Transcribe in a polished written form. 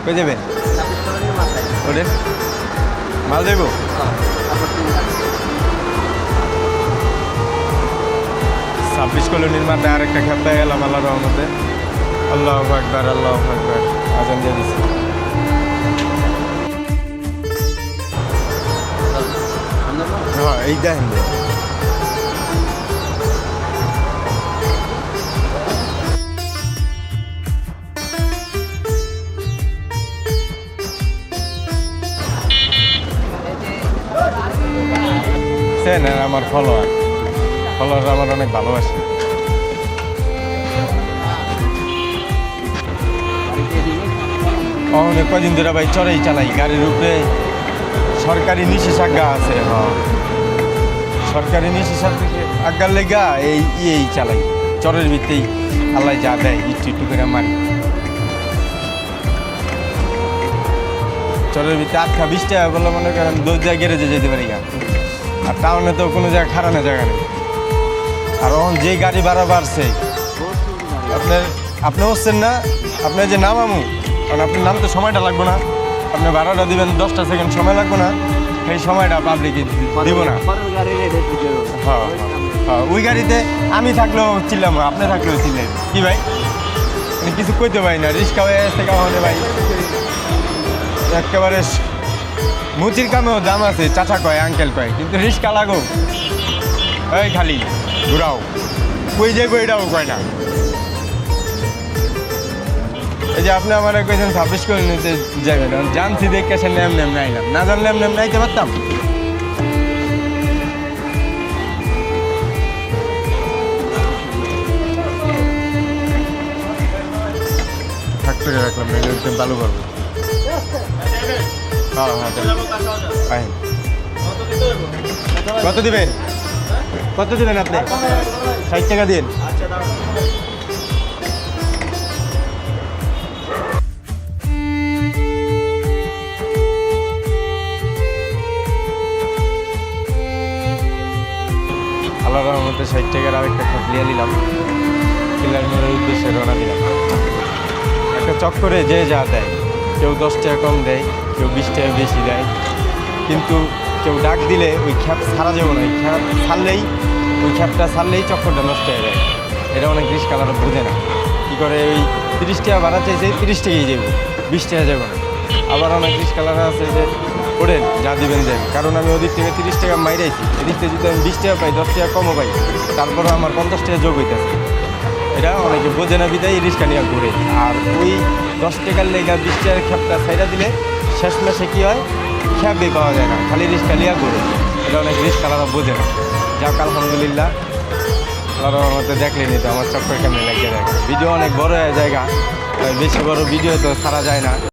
কই যাবেন? ওঠেন, মাল দেবো। 26 কলোনির মাথায় আরেকটা খেপ পেয়ে গেলাম আল্লাহর রহমতে। আল্লাহু আকবার, আল্লাহু আকবার। আজান দিয়ে দিছি। হ্যাঁ, এই দেখেন যে আমার ফলোয়ার আমার অনেক ভালোবাসে। অনেক কদিন ধরে ভাই চড়াই চালাই গাড়ির উপরে। সরকারি নিষেধাজ্ঞা আছে। হ্যাঁ, সরকারি নিষেধাজ্ঞার লেগা এই চালাই চরের ভিতরেই। আল্লাহ যা দেয় একটু একটু করে মারি। চরের ভিতরে 8-20 টাকা বললে মনে করেন 10 জায়গায় গ্যারেজে যেতে পারি গা। আর টাউনে তো কোনো জায়গায় খারানোর জায়গা নেই। আর এখন যে গাড়ি ভাড়া বাড়ছে, আপনি হচ্ছেন না, আপনার যে নামামু, কারণ আপনার নামতে সময়টা লাগবে না। আপনি ভাড়াটা দিবেন 10টা সেকেন্ড সময় লাগবে না, সেই সময়টা পাবলিকে দিব না। হ্যাঁ হ্যাঁ, ওই গাড়িতে আমি থাকলেও চিল্লাম, আপনি থাকলেও চিল্লেন কি ভাই, মানে কিছু কইতে পারি না। রিক্সা হয়ে আসছে কারণে ভাই একেবারে মুচির কামেও দাম আছে। চাচা কয়, আঙ্কেল কয়, কিন্তু রিক্সা লাগো ওই খালি ঘুরাও, কই যাইব এটাও কয় না। এই যে আপনি আমার কইছেন 26 করে নিতে যাবেন, জানছি দেখে সে নেম নাইলাম, না জানলে নেম নাইতে পারতাম। থাকতে রাখলাম ভালো করবো। হ্যাঁ, কত দিবেন? কত দিবেন আপনি? 60 টাকা দিন। আল্লাহর রহমতে 60 টাকার আরেকটা খাপ লিয়ে নিলাম। কিলার মোড়ের উদ্দেশ্যে রওনা দিলাম। একটা চক্করে যে যা দেয়, কেউ 10 টাকা কম দেয়, কেউ 20 টাকা বেশি দেয়, কিন্তু কেউ ডাক দিলে ওই খ্যাপ ছাড়া যাবো না। ওই খ্যাপ ছাড়লেই, ওই খ্যাপটা ছাড়লেই চক্করটা নষ্ট হয়ে যায়। এটা অনেক রিস্কালাররা বোঝে না। কী করে ওই 30 টাকা ভাড়া চাইছে, 30 টাকাই যাবো, 20 টাকা যাবো না। আবার অনেক রিস্কালাররা আছে যে ওঠেন যা দিবেন দেন, কারণ আমি ওদিক থেকে 30 টাকা মাইরাইছি, এদিক থেকে যদি আমি 20 টাকা পাই, 10 টাকা কমও পাই, তারপরে আমার 50 টাকা যোগ হইতেছে। এটা অনেকে বোঝে না, বিদায় রিক্সা নিয়ে ঘুরে। আর ওই 10 টাকার লেগা 20 টাকার খ্যাপটা ছাইড়া দিলে শেষ মাসে কী হয়, খ্যাপই পাওয়া যায় না, খালি রিক্সা নিয়ে ঘুরে। এটা অনেক রিক্সাওয়ালারা বোঝে না। যাক আলহামদুলিল্লাহ, আল্লাহর মধ্যে দেখলেনি তো আমার চক্কর কেমন লাগে। ভিডিও অনেক বড় জায়গা, বেশি বড় ভিডিও তো ছাড়া যায় না।